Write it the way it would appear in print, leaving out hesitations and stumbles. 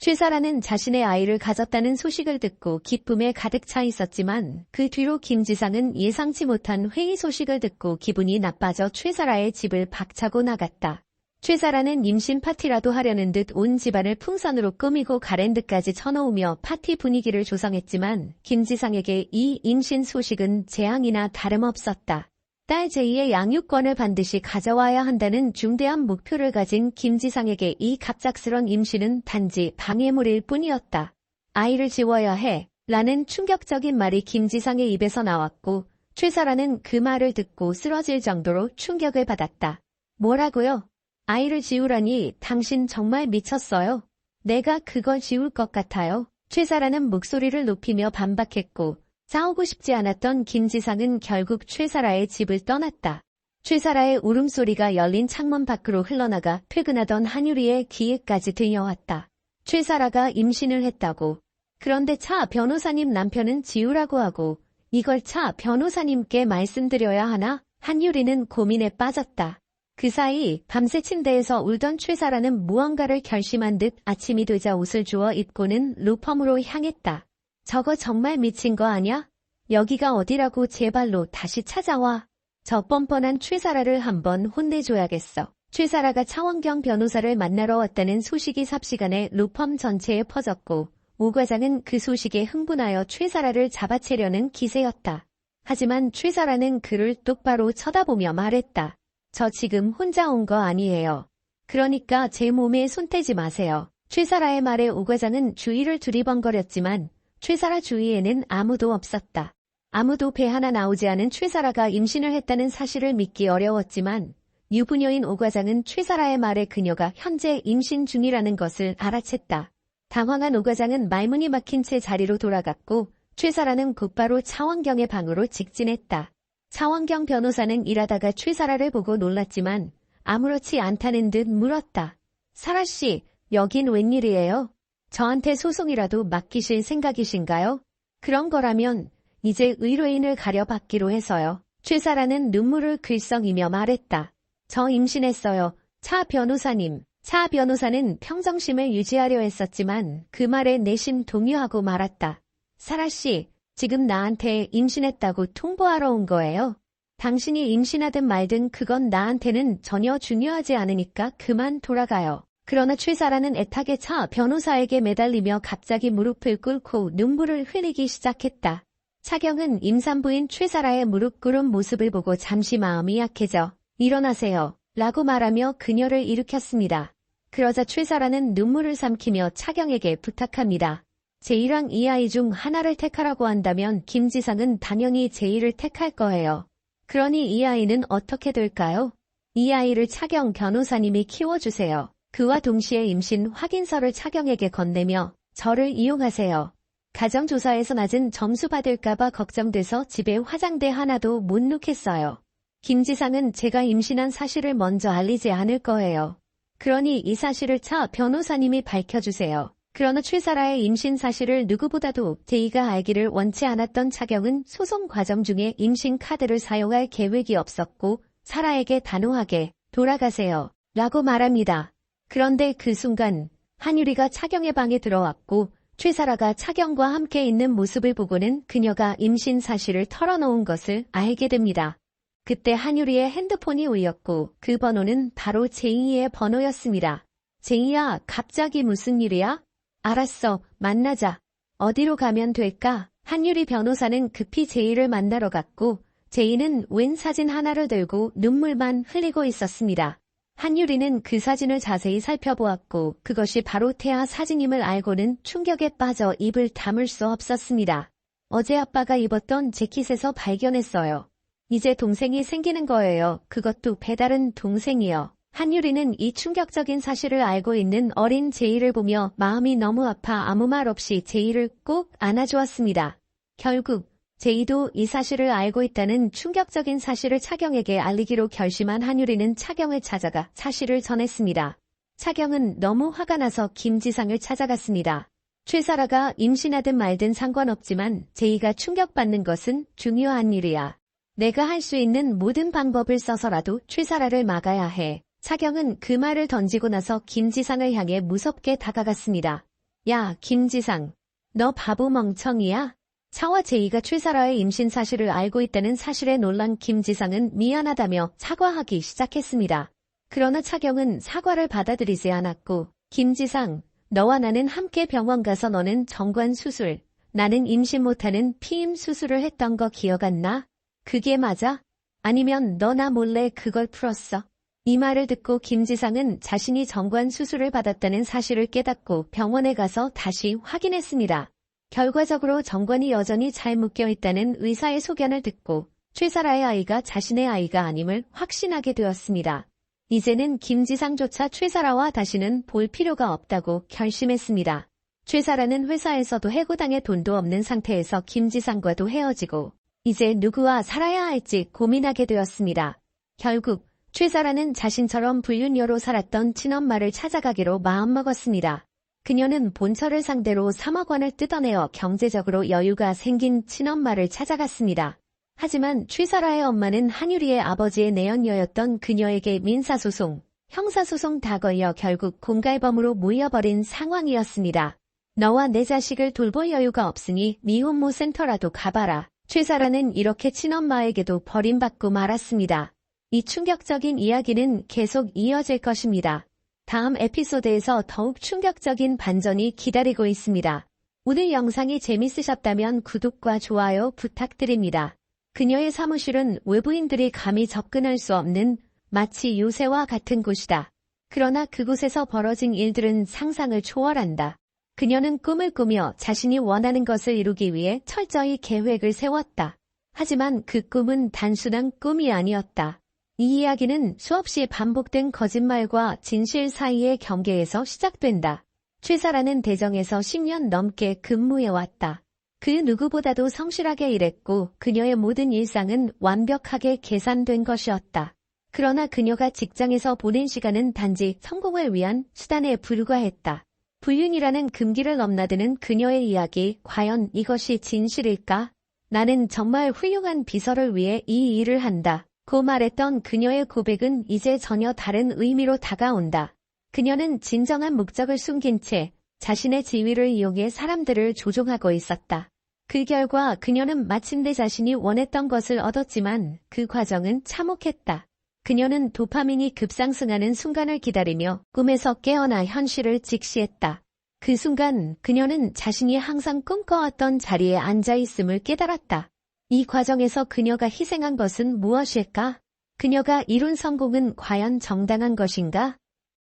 최사라는 자신의 아이를 가졌다는 소식을 듣고 기쁨에 가득 차 있었지만 그 뒤로 김지상은 예상치 못한 회의 소식을 듣고 기분이 나빠져 최사라의 집을 박차고 나갔다. 최사라는 임신 파티라도 하려는 듯 온 집안을 풍선으로 꾸미고 가랜드까지 쳐놓으며 파티 분위기를 조성했지만 김지상에게 이 임신 소식은 재앙이나 다름없었다. 딸 제이의 양육권을 반드시 가져와야 한다는 중대한 목표를 가진 김지상에게 이 갑작스런 임신은 단지 방해물일 뿐이었다. 아이를 지워야 해 라는 충격적인 말이 김지상의 입에서 나왔고 최사라는 그 말을 듣고 쓰러질 정도로 충격을 받았다. 뭐라고요? 아이를 지우라니 당신 정말 미쳤어요. 내가 그걸 지울 것 같아요. 최사라는 목소리를 높이며 반박했고 싸우고 싶지 않았던 김지상은 결국 최사라의 집을 떠났다. 최사라의 울음소리가 열린 창문 밖으로 흘러나가 퇴근하던 한유리의 귀에까지 들려왔다. 최사라가 임신을 했다고. 그런데 차 변호사님 남편은 지우라고 하고 이걸 차 변호사님께 말씀드려야 하나? 한유리는 고민에 빠졌다. 그 사이 밤새 침대에서 울던 최사라는 무언가를 결심한 듯 아침이 되자 옷을 주워 입고는 루펌으로 향했다. 저거 정말 미친 거 아냐? 여기가 어디라고 제발로 다시 찾아와. 저 뻔뻔한 최사라를 한번 혼내줘야겠어. 최사라가 차원경 변호사를 만나러 왔다는 소식이 삽시간에 루펌 전체에 퍼졌고 오 과장은 그 소식에 흥분하여 최사라를 잡아채려는 기세였다. 하지만 최사라는 그를 똑바로 쳐다보며 말했다. 저 지금 혼자 온 거 아니에요. 그러니까 제 몸에 손대지 마세요. 최사라의 말에 오 과장은 주위를 두리번거렸지만 최사라 주위에는 아무도 없었다. 아무도 배 하나 나오지 않은 최사라가 임신을 했다는 사실을 믿기 어려웠지만 유부녀인 오 과장은 최사라의 말에 그녀가 현재 임신 중이라는 것을 알아챘다. 당황한 오 과장은 말문이 막힌 채 자리로 돌아갔고 최사라는 곧바로 차원경의 방으로 직진했다. 차원경 변호사는 일하다가 최사라를 보고 놀랐지만 아무렇지 않다는 듯 물었다. 사라씨, 여긴 웬일이에요? 저한테 소송이라도 맡기실 생각이신가요? 그런 거라면 이제 의뢰인을 가려받기로 해서요. 최사라는 눈물을 글썽이며 말했다. 저 임신했어요. 차 변호사님. 차 변호사는 평정심을 유지하려 했었지만 그 말에 내심 동요하고 말았다. 사라씨, 지금 나한테 임신했다고 통보하러 온 거예요. 당신이 임신하든 말든 그건 나한테는 전혀 중요하지 않으니까 그만 돌아가요. 그러나 최사라는 애타게 차 변호사에게 매달리며 갑자기 무릎을 꿇고 눈물을 흘리기 시작했다. 차경은 임산부인 최사라의 무릎 꿇은 모습을 보고 잠시 마음이 약해져 일어나세요 라고 말하며 그녀를 일으켰습니다. 그러자 최사라는 눈물을 삼키며 차경에게 부탁합니다. 제이랑 이 아이 중 하나를 택하라고 한다면 김지상은 당연히 제이를 택할 거예요. 그러니 이 아이는 어떻게 될까요? 이 아이를 차경 변호사님이 키워주세요. 그와 동시에 임신 확인서를 차경에게 건네며 저를 이용하세요. 가정조사에서 낮은 점수 받을까봐 걱정돼서 집에 화장대 하나도 못 놓겠어요. 김지상은 제가 임신한 사실을 먼저 알리지 않을 거예요. 그러니 이 사실을 차 변호사님이 밝혀주세요. 그러나 최사라의 임신 사실을 누구보다도 제이가 알기를 원치 않았던 차경은 소송 과정 중에 임신 카드를 사용할 계획이 없었고 사라에게 단호하게 돌아가세요 라고 말합니다. 그런데 그 순간 한유리가 차경의 방에 들어왔고 최사라가 차경과 함께 있는 모습을 보고는 그녀가 임신 사실을 털어놓은 것을 알게 됩니다. 그때 한유리의 핸드폰이 울렸고 그 번호는 바로 제이의 번호였습니다. 제이야, 갑자기 무슨 일이야? 알았어, 만나자. 어디로 가면 될까? 한유리 변호사는 급히 제이를 만나러 갔고 제이는 웬 사진 하나를 들고 눈물만 흘리고 있었습니다. 한유리는 그 사진을 자세히 살펴보았고 그것이 바로 태아 사진임을 알고는 충격에 빠져 입을 다물 수 없었습니다. 어제 아빠가 입었던 재킷에서 발견했어요. 이제 동생이 생기는 거예요. 그것도 배다른 동생이요. 한유리는 이 충격적인 사실을 알고 있는 어린 제이를 보며 마음이 너무 아파 아무 말 없이 제이를 꼭 안아주었습니다. 결국 제이도 이 사실을 알고 있다는 충격적인 사실을 차경에게 알리기로 결심한 한유리는 차경을 찾아가 사실을 전했습니다. 차경은 너무 화가 나서 김지상을 찾아갔습니다. 최사라가 임신하든 말든 상관없지만 제이가 충격받는 것은 중요한 일이야. 내가 할 수 있는 모든 방법을 써서라도 최사라를 막아야 해. 차경은 그 말을 던지고 나서 김지상을 향해 무섭게 다가갔습니다. 야, 김지상. 너 바보 멍청이야? 차와 제이가 최사라의 임신 사실을 알고 있다는 사실에 놀란 김지상은 미안하다며 사과하기 시작했습니다. 그러나 차경은 사과를 받아들이지 않았고, 김지상, 너와 나는 함께 병원 가서 너는 정관 수술, 나는 임신 못하는 피임 수술을 했던 거 기억 안 나? 그게 맞아? 아니면 너 나 몰래 그걸 풀었어? 이 말을 듣고 김지상은 자신이 정관 수술을 받았다는 사실을 깨닫고 병원에 가서 다시 확인했습니다. 결과적으로 정관이 여전히 잘 묶여 있다는 의사의 소견을 듣고 최사라의 아이가 자신의 아이가 아님을 확신하게 되었습니다. 이제는 김지상조차 최사라와 다시는 볼 필요가 없다고 결심했습니다. 최사라는 회사에서도 해고당해 돈도 없는 상태에서 김지상과도 헤어지고 이제 누구와 살아야 할지 고민하게 되었습니다. 결국 최사라는 자신처럼 불륜녀로 살았던 친엄마를 찾아가기로 마음먹었습니다. 그녀는 본처를 상대로 3억 원을 뜯어내어 경제적으로 여유가 생긴 친엄마를 찾아갔습니다. 하지만 최사라의 엄마는 한유리의 아버지의 내연녀였던 그녀에게 민사소송, 형사소송 다 걸려 결국 공갈범으로 몰려버린 상황이었습니다. 너와 내 자식을 돌볼 여유가 없으니 미혼모 센터라도 가봐라. 최사라는 이렇게 친엄마에게도 버림받고 말았습니다. 이 충격적인 이야기는 계속 이어질 것입니다. 다음 에피소드에서 더욱 충격적인 반전이 기다리고 있습니다. 오늘 영상이 재밌으셨다면 구독과 좋아요 부탁드립니다. 그녀의 사무실은 외부인들이 감히 접근할 수 없는 마치 요새와 같은 곳이다. 그러나 그곳에서 벌어진 일들은 상상을 초월한다. 그녀는 꿈을 꾸며 자신이 원하는 것을 이루기 위해 철저히 계획을 세웠다. 하지만 그 꿈은 단순한 꿈이 아니었다. 이 이야기는 수없이 반복된 거짓말과 진실 사이의 경계에서 시작된다. 최사라는 대정에서 10년 넘게 근무해왔다. 그 누구보다도 성실하게 일했고 그녀의 모든 일상은 완벽하게 계산된 것이었다. 그러나 그녀가 직장에서 보낸 시간은 단지 성공을 위한 수단에 불과했다. 불륜이라는 금기를 넘나드는 그녀의 이야기, 과연 이것이 진실일까? 나는 정말 훌륭한 비서를 위해 이 일을 한다. 고 말했던 그녀의 고백은 이제 전혀 다른 의미로 다가온다. 그녀는 진정한 목적을 숨긴 채 자신의 지위를 이용해 사람들을 조종하고 있었다. 그 결과 그녀는 마침내 자신이 원했던 것을 얻었지만 그 과정은 참혹했다. 그녀는 도파민이 급상승하는 순간을 기다리며 꿈에서 깨어나 현실을 직시했다. 그 순간 그녀는 자신이 항상 꿈꿔왔던 자리에 앉아있음을 깨달았다. 이 과정에서 그녀가 희생한 것은 무엇일까? 그녀가 이룬 성공은 과연 정당한 것인가?